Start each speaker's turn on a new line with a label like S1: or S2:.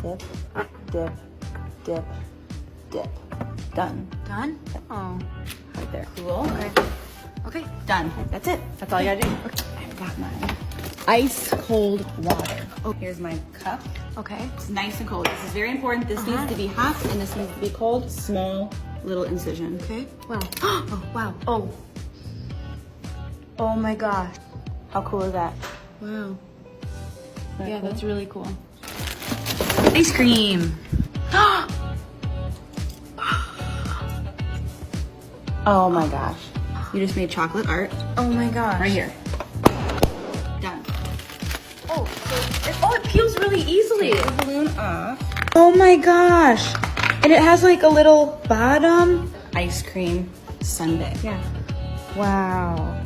S1: Dip, dip, dip, dip. Done.
S2: Done? Oh,
S1: Right there.
S2: cool. Okay. Okay.
S1: Done. That's it. That's all you gotta do. Okay. I've got my ice cold water. Oh, here's my cup.
S2: Okay.
S1: It's nice and cold. This is very important. This needs to be hot and this needs to be cold. Small little incision.
S2: Okay. Wow. Oh, wow. Oh. Oh my gosh.
S1: How cool is that?
S2: Wow. Yeah,
S1: cool?
S2: that's really cool.
S1: Ice cream. Oh my gosh. You just made chocolate art
S2: Oh my gosh.
S1: right here. Done.
S2: Oh, so it peels really easily.
S1: Take the balloon off. Oh my gosh. And it has like a little bottom. Ice cream sundae.
S2: Yeah.
S1: Wow.